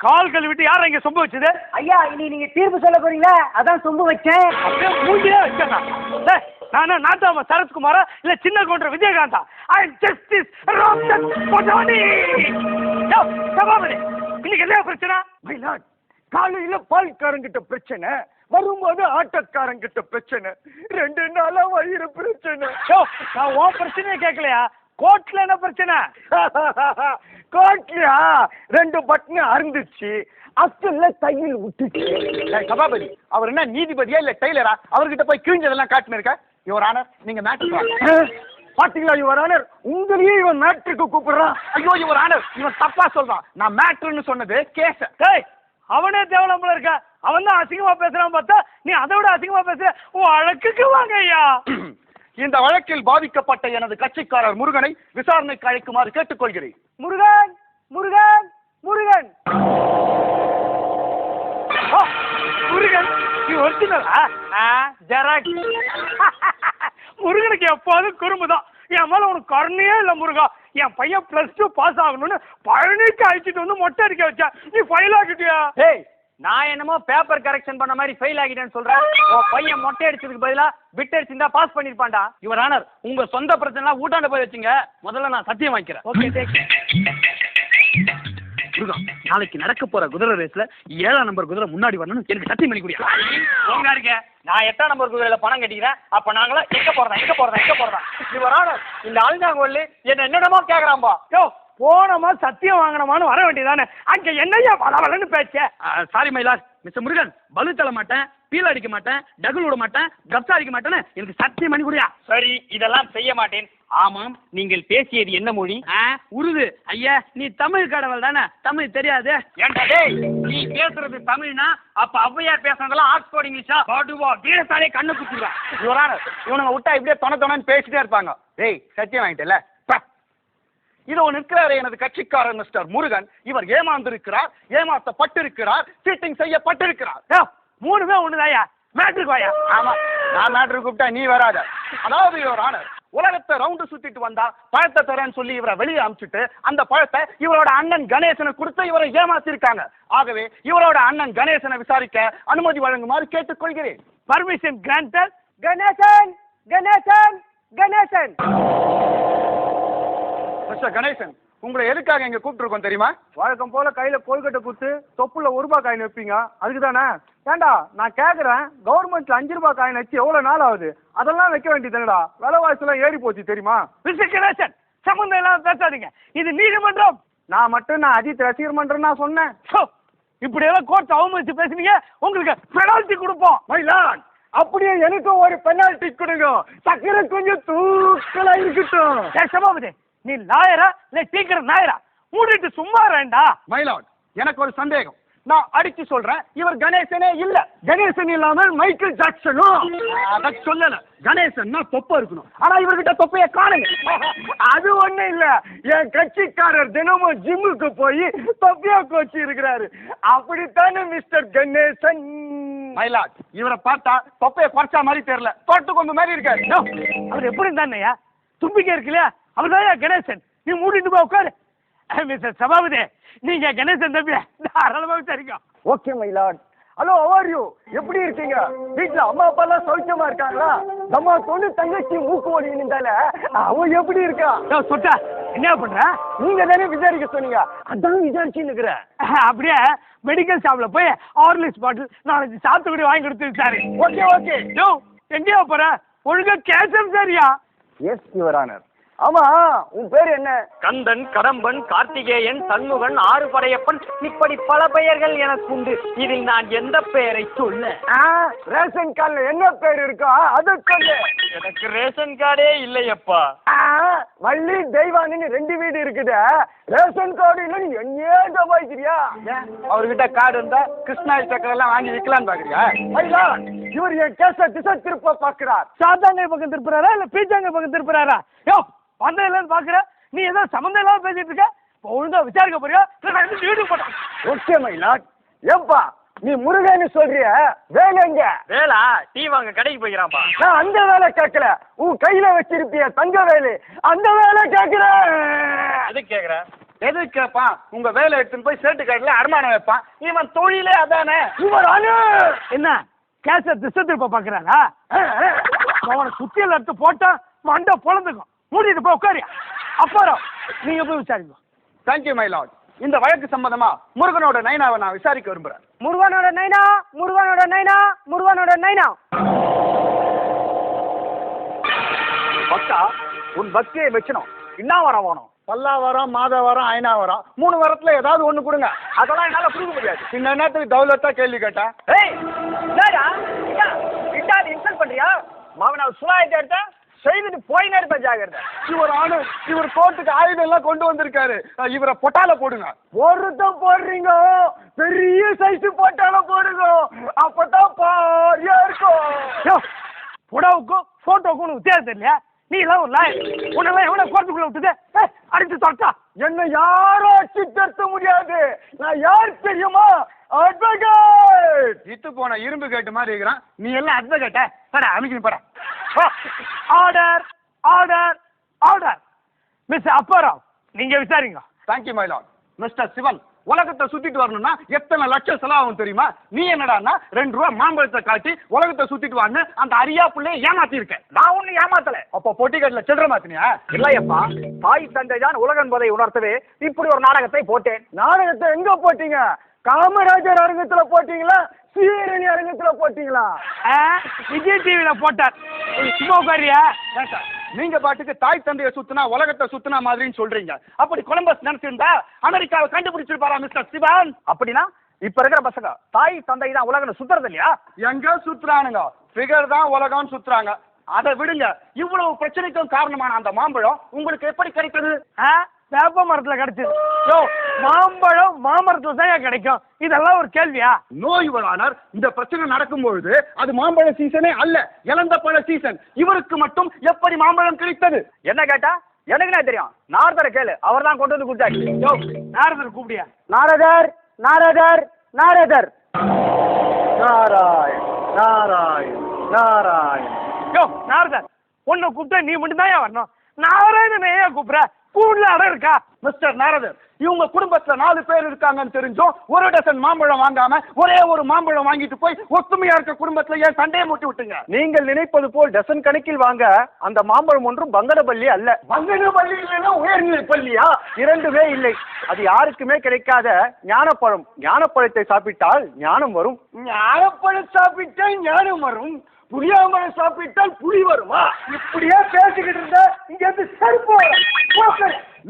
கால் கழுவிட்டு யாரும் இங்க சொம்பு வச்சது? ஐயா, இனி நீங்க தீர்ப்பு சொல்ல போறீங்களா? அதான் சொம்பு வச்சேன். அப்படியே மூஞ்சிலே வச்சேன். நானா நாட்டாம சரத்குமாரா இல்ல சின்ன கவுண்டர் விஜயகாந்தா? ஐ அம் ஜஸ்டிஸ் ராம்சந்த் பட்டாணி. சபாபதி, இன்னைக்கு என்ன பிரச்சனை? மயிலாட், காலையில பால்காரங்கிட்ட பிரச்சனை, வரும்போது ஆட்டக்காரங்கிட்ட பிரச்சனை, 2 நாளா வயிறு பிரச்சனை. நான் உன் பிரச்சனையே கேட்கலையா? கோர்ட்ல என்ன பிரச்சனை? கோட்லியா 2 பட்டன் அறுந்துச்சு, அஸ்ல தையல் விட்டுச்சு. சபாபதி, அவர் என்ன நீதிபதியா இல்ல டெய்லரா? அவர்கிட்ட போய் கிழிஞ்சதெல்லாம் காட்டுன்னு இருக்க. யுவர் ஆனர், நீங்க மேட்டர் பாத்தீங்களா யுவர் ஆனர், உங்களையே இவன் மேட்ருக்கு கூப்பிடுறான். ஐயோ யுவர் ஆனர், இவன் தப்பா சொல்றான். நான் மேட்டர்னு சொன்னது கேஸ். அவனே தேவலம்பல இருக்க. அவன் தான் அசிங்கமா பேசுறான் பார்த்தா நீ அதை விட அசிங்கமா பேசுற. வழக்குக்கு வாங்க ஐயா. இந்த வழக்கில் பாதிக்கப்பட்ட எனது கட்சிக்காரர் முருகனை விசாரணைக்கு அழைக்குமாறு கேட்டுக்கொள்கிறேன். முருகன், முருகன், முருகன், முருகன், நீ ஒரிஜினலா? ஜெராக்ஸ். முருகனுக்கு எப்போதும் குறும்புதான். என் மேல உனக்கு கருணையே இல்ல முருகா. என் பையன் +2 பாஸ் ஆகணும்னு பழனிக்கு அழைச்சிட்டு வந்து மொட்டை அடிக்க வச்சா, நீ ஃபெயில் ஆகிட்டியா? நான் என்னமோ பேப்பர் கரெக்ஷன் பண்ண மாதிரி ஃபெயில் ஆகிட்டேன்னு சொல்றேன். உன் பையன் மொட்டை அடிச்சதுக்கு பதிலா பிட் அடிச்சிருந்தா பாஸ் பண்ணிருப்பான்டா. யுவர் ஆனர், உங்க சொந்த பிரச்சனை ஊட்டாண்ட போய் வச்சுங்க. முதல்ல நான் சத்தியம் வாங்கிக்கிறேன். Okay, take. முருகா, நாளைக்கு நடக்க போற குதிரை ரேஸ்ல 7ஆம் நம்பர் குதிரை முன்னாடி வரணும்னு எனக்கு சத்தியம் பண்ணி குடியா. உங்க இருக்க, நான் 8ஆம் நம்பர் குதிரையில பணம் கட்டிக்கிறேன். அப்ப நாங்களாம் எங்க போறதா? யுவர் ஆனர், இந்த அழுந்தாங்கொல்லி என்னென்னமோ கேக்குறான்பா. போனமா சத்தியம் வாங்கணுமான்னு வர வேண்டியதானே. அங்க என்னையா பலவலன்னு பேச்ச? சாரி மயிலார், மிஸ்டர் முருகன், பலு தள்ள மாட்டேன், பீல் அடிக்க மாட்டேன், டகுல் விட மாட்டேன், கப்சா அடிக்க மாட்டேன்னு எனக்கு சத்தியம் பண்ணி குடியா. சரி, இதெல்லாம் செய்ய மாட்டேன். ஆமாம், நீங்கள் பேசியது என்ன மொழி? உருது. ஐயா, நீ தமிழ் கடவுள் தானே, தமிழ் தெரியாது? ஏண்டா டேய், நீ பேசுறது தமிழ்னா அப்ப ஔவையார் பேசுறதெல்லாம் ஆக்ஸ்போர்ட் இங்கிலீஷா? பாடுவா வீரத்தாலே கண்ணு குத்துறா. யுவர் ஆனர், இவனுங்க விட்டா இப்படியே தொணன்னு பேசிட்டே இருப்பாங்க. டேய், சத்தியம் வாங்கிட்டல. இதோ நிற்கிறாரே எனது கட்சிக்காரர் மிஸ்டர் முருகன். இவர் ஏமாந்திருக்கிறார், ஏமாற்றப்பட்டிருக்கிறார், சீட்டிங் செய்யப்பட்டிருக்கிறார். 3மே ஒண்ணுதாயா. மேட்ருக்கு வாயா. ஆமா, நான் மேட்ருக்கு கூப்பிட்டா நீ வராத. அதாவது யுவர் ஆனர், உலகத்தை ரவுண்டு சுத்திட்டு வந்தா பழத்தை தரேன்னு சொல்லி இவரை வெளியே அனுப்பிச்சுட்டு அந்த பழத்தை இவரோட அண்ணன் கணேசனை கொடுத்து இவரை ஏமாத்திருக்காங்க. ஆகவே இவரோட அண்ணன் கணேசனை விசாரிக்க அனுமதி வழங்குமாறு கேட்டுக்கொள்கிறேன். Permission granted. Ganesan, Ganesan, Ganesan. Mister Ganesan, உங்களை எதுக்காக இங்க கூப்பிட்டுருக்கோம் தெரியுமா? வழக்கம் போல கையில கோல்கட்டை குத்து தொப்புல 1 ரூபாய் காயின் வைப்பீங்க, அதுக்கு தானே? ஏண்டா நான் கேக்குறேன், கவர்மெண்ட்ல 5 ரூபாய் காயின் வச்சு எவ்வளவு நாள் ஆகுது? அதெல்லாம் வைக்க வேண்டியதுடா. விலைவாசி எல்லாம் ஏறி போச்சு தெரியுமா? மிஸ்டர் கணேசன், சம்பந்தம் எல்லாம் பேசாதீங்க. இது நீதிமன்றம். நான் அஜித் ரசிகர் மன்றம் நான் சொன்னேன். இப்படி எல்லாம் கோர்ட் அவமதிச்சு பேசுனீங்க, உங்களுக்கு பெனால்டி கொடுப்போம். மயிலாட், அப்படியே எனக்கும் ஒரு பெனால்டி கொடுங்க. சக்கரை கொஞ்சம் தூக்கலா இருக்கட்டும். சபாபதி, நீ லாயரா இல்ல சீக்கிரம் நாயரா? மூடிட்டு சும்மா வேண்டா. மயிலாட், எனக்கு ஒரு சந்தேகம். நான் அடிச்சு சொல்றேன், இவர் கணேசனே இல்ல. கணேசன் இல்லாமல் மைக்கேல் ஜாக்சனும். அத சொல்லல. கணேசன் தொப்பை இருக்கணும், ஆனா இவர்கிட்ட தொப்பைய காணுங்க. அது ஒண்ணு இல்ல, என் கட்சிக்காரர் தினமும் ஜிம்முக்கு போய் தொப்பியா கோச்சி இருக்கிறாரு. அப்படித்தானே மிஸ்டர் கணேசன்? மயிலாட், இவரை பார்த்தா தொப்பைய குறைச்சா மாதிரி தெரியல, தோட்டு கொம்பு மாதிரி இருக்காரு. அவர் எப்படி இருந்தானயா? தும்பிக்கை இருக்குல்லையா, அவர் தான் கணேசன். நீ மூடிட்டு போய் உட்காரு. மிஸ்டர் சபாபதி, நீங்க கணேசன் தம்பி தாராளமா விசாரிங்க. Okay my lord. Hello, how are you? எப்படி இருக்கீங்க? வீட்டுல அம்மா அப்பா எல்லாம் சௌக்கியமா இருக்காங்களா? நம்ம பொண்ணு தங்கச்சி மூக்கு ஓடி இருந்தால அவன் எப்படி இருக்கா? சொட்டா, என்ன பண்ற? நீங்க தானே விசாரிக்க சொன்னீங்க, அதான் விசாரிச்சு நிக்கிறேன். அப்படியே மெடிக்கல் ஷாப்ல போய் ஹார்லிக்ஸ் பாட்டில் 4 சாத்துக்குடி வாங்கி கொடுத்து விசாரி. Okay okay. எங்கேயா போற? ஒழுங்கா கேசம் சரியா? Yes your honour. ஆமா, உன் பேர் என்ன? கந்தன், கடம்பன், கார்த்திகேயன், சண்முகன், ஆறுபடையப்பன், இப்படி பல பெயர்கள் எனக்கு உண்டு. இதில் நான் எந்த பெயரை சொல்ல? ரேஷன் கார்டுல என்ன பேர் இருக்கோ அதை சொல்லு. எனக்கு ரேஷன் கார்டே இல்லையப்பா. வள்ளி தெய்வானின்னு 2 வீடு இருக்குது. ரேஷன் கார்டு இல்ல, நீ என்னையே தபாய்க்கிறியா? அவர்கிட்ட கார்டு இருந்தா கிருஷ்ணாயில் சக்கரை எல்லாம் வாங்கி விற்கலான்னு பாக்குறியா? இவர் என் கேச திசை திருப்ப பாக்குறார். சாத்தாங்க பக்கம் திருப்புறாரா இல்ல பீச்சாங்க பக்கம் திருப்புறாரா? யோ, வந்த இல்லன்னு பாக்குற, நீ ஏதோ சம்பந்தம் இல்லாம பேசிட்டு இருக்க. ஒழுங்கா விசாரிக்க போறியா? வீடு போட்டான். ஓகே மயிலாட். ஏப்பா, நீ முருகன்னு சொல்றிய, வேலை எங்க? வேலா டீ வாங்க கடைக்கு போய்க்கிறான்ப்பா. நான் அந்த வேலை கேட்கல, உன் கையில வச்சிருப்பிய தங்க வேலை, அந்த வேலை கேட்கிறேன். எதுக்கு கேக்குற? எது கேட்பான்? உங்க வேலை எடுத்துன்னு போய் சேட்டு கடையில அடமானம் வைப்பான். இவன் தொழிலே அதானே. இவர் அணு என்ன கேச திசை திருப்ப பாக்குறாரா? அவனை சுத்தியில எடுத்து போட்டா மண்டை பொழந்துக்கும். மூடிட்டு போய் உட்காரியா. அப்புறம் நீங்க போய் விசாரிங்க. Thank you my lord. இந்த வழக்கு சம்பந்தமா முருகனோட நைனாவை நான் விசாரிக்க விரும்புறேன். முருகனோட நைனா, முருகனோட நைனா, முருகனோட நைனா. பக்தா, உன் பக்தியை வச்சணும். என்ன வரம் வேணும்? பல்லாவரம், மாதவரம், ஐநாவரம் 3 வரத்துல ஏதாவது ஒண்ணு கொடுங்க. அதெல்லாம் என்னால புரிஞ்ச முடியாது. இந்த நேரத்துக்கு தௌலத்தா கேள்வி கேட்டா? ஏய், என்னடா இட்டாடி இன்சல்ட் பண்றியா? மாவன சுலாயத்தை எடுத்த செய்துட்டு போயினே இருப்ப ஜாகிரதை. இவர் ஆணு, இவர் கோர்ட்டுக்கு ஆயுதம் எல்லாம் கொண்டு வந்திருக்காரு. இவரை பொட்டால போடுங்க. ஒருத்தம் போடுறீங்க, பெரிய சைஸ் போட்டால போடுங்க, அப்பதான் பாரியா இருக்கும். புடவுக்கும் போட்டோக்கும் உனக்கு வித்தியாசம் தெரியலையா? நீ எல்லாம் ஒரு லாயர், உன்னெல்லாம் எவ்வளவு கோர்ட்டுக்குள்ள விட்டுது? அடிச்சு தொட்டா என்ன யாரும் அடிச்சு தடுத்த முடியாது. நான் யார் தெரியுமா? அட்வொகேட். இத்து போன இரும்பு கேட்டு மாதிரி இருக்கிறான். நீ எல்லாம் அட்வொகேட்ட பட அமைக்கணும் பட. Order order order. Miss Apparao, நீங்க விசாரிங்க. Thank you my lord. Mister Sivan, உலகத்தை சுத்திட்டு வரணும்னா எத்தனை லட்சம் செலவாகும் தெரியுமா? நீ என்னடான்னா 2 ரூபா மாம்பழத்தை காட்டி உலகத்தை சுத்திட்டு வான்னு அந்த அரியா பிள்ளைய ஏமாத்தி இருக்க. நான் ஒண்ணு ஏமாத்தல. அப்ப பொட்டிக்கட்டில சில்லற மாத்தினியா? இல்லையப்பா, தாய் தந்தை தான் உலகம் என்பதை உணர்த்தவே இப்படி ஒரு நாடகத்தை போட்டேன். நாடகத்தை எங்க போட்டீங்க? காமராஜர் அரங்கத்துல போட்டீங்களா, சீரணி அரங்கத்துல போட்டீங்களா? விஜய் டிவில போட்டார். சும்மா உட்காரியா? நீங்க பாட்டுக்கு தாய் தந்தைய சுத்தினா உலகத்தை சுத்தினா மாதிரின்னு சொல்றீங்க. அப்படி கொலம்பஸ் நினைச்சிருந்தா அமெரிக்காவை கண்டுபிடிச்சிருப்பாரா மிஸ்டர் சிவன்? அப்படின்னா இப்ப இருக்கிற பசங்க தாய் தந்தை தான் உலகம் சுத்துறது இல்லையா? எங்க சுத்துறானுங்க? ஃபிகர் தான் உலகம் சுத்துறாங்க. அதை விடுங்க. இவ்வளவு பிரச்சனைக்கும் காரணமான அந்த மாம்பழம் உங்களுக்கு எப்படி கிடைத்தது? வேப்ப மரத்துல கிடைச்சது. யோ, மாம்பழம் மாமரத்துல தான் கிடைக்கும். இதெல்லாம் ஒரு கேள்வியா? No your honour. இந்த பிரச்சனை நடக்கும்பொழுது அது மாம்பழ சீசனே அல்ல, இளந்த பழ சீசன். இவருக்கு மட்டும் எப்படி மாம்பழம் கிடைத்தது? என்ன கேட்டா எனக்கு என்ன தெரியும்? நாரதரை கேளு, அவர் தான் கொண்டு வந்து கொடுத்தாரு. யோ, நாரதர் கூப்பிடியா? நாரதர், நாரதர், நாரதர். நாராயண், நாராயண், நாராயண். யோ, நாரதர், உன்னை கூப்பிட்டா நீ மட்டும் தான் வரணும். நாராயணன் ஏன் கூப்பிடுற? கூடுதல் இடம் இருக்கா? மிஸ்டர் நாரதர், இவங்க குடும்பத்துல 4 பேர் இருக்காங்கன்னு தெரிஞ்சும் 1 டசன் மாம்பழம் வாங்காம ஒரே ஒரு மாம்பழம் வாங்கிட்டு போய் ஒத்துமையா இருக்க குடும்பத்துல ஏன் சண்டையை மூட்டி விட்டுங்க? நீங்கள் நினைப்பது போல் டசன் கணக்கில் வாங்க அந்த மாம்பழம் ஒன்றும் பங்கனப்பள்ளி அல்ல. பங்கனப்பள்ளி இல்லைன்னா உயர்நிலை பள்ளியா? 2வே இல்லை. அது யாருக்குமே கிடைக்காத ஞானப்பழம். ஞானப்பழத்தை சாப்பிட்டால் ஞானம் வரும். ஞானப்பழம் சாப்பிட்டால் ஞானம் வரும், புளியாமரம் சாப்பிட்டால் புளி வருமா? இப்படியே பேசிக்கிட்டு இருந்தா இங்க இருந்து செருப்பு வரும்.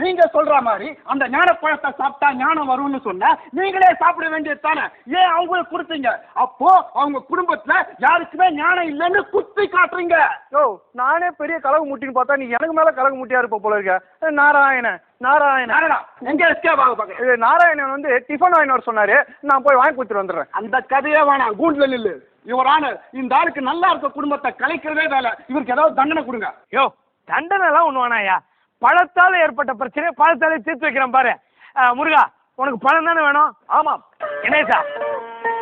நீங்க சொல்ற மாதிரி அந்த ஞானப்பழத்தை சாப்பிட்டா ஞானம் வரும்னு சொன்ன நீங்களே சாப்பிட வேண்டியது தானே? ஏன் அவங்களுக்கு கொடுத்தீங்க? அப்போ அவங்க குடும்பத்துல யாருக்குமே ஞானம் இல்லைன்னு குத்தி காட்டுறீங்க. யோ, நானே பெரிய கலகு முட்டின்னு பார்த்தா நீ எனக்கு மேல கலகு முட்டியா இருப்ப போல இருக்க. நாராயணன், நாராயணன். நாரடா, எங்க எஸ்கேப் ஆக பாக்க? இது நாராயணன் வந்து டிஃபன் வாங்கிட்டு வர சொன்னாரு. நான் போய் வாங்கி கொடுத்துட்டு வந்துடுறேன். அந்த கதையே வேணாம், கூண்டுல நில்லு. யுவர் ஆனர், இந்த ஆளுக்கு நல்லா இருக்க குடும்பத்தை கலைக்கிறதே வேலை. இவருக்கு ஏதாவது தண்டனை கொடுங்க. யோ, தண்டனை எல்லாம் ஒண்ணு வேணாயா. பழத்தால ஏற்பட்ட பிரச்சனை பழத்தாலே தீர்த்து வைக்கிறேன் பாரு. முருகா, உனக்கு பழம் தானே வேணும்? ஆமாம். கணேசா,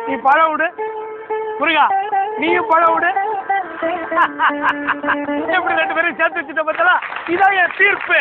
நீ பழம் விடு. முருகா, நீயும் பழம் விடு. எப்படி 2 பேரும் சேர்த்து வச்சுட்ட பார்த்தா? இதான் என் தீர்ப்பு.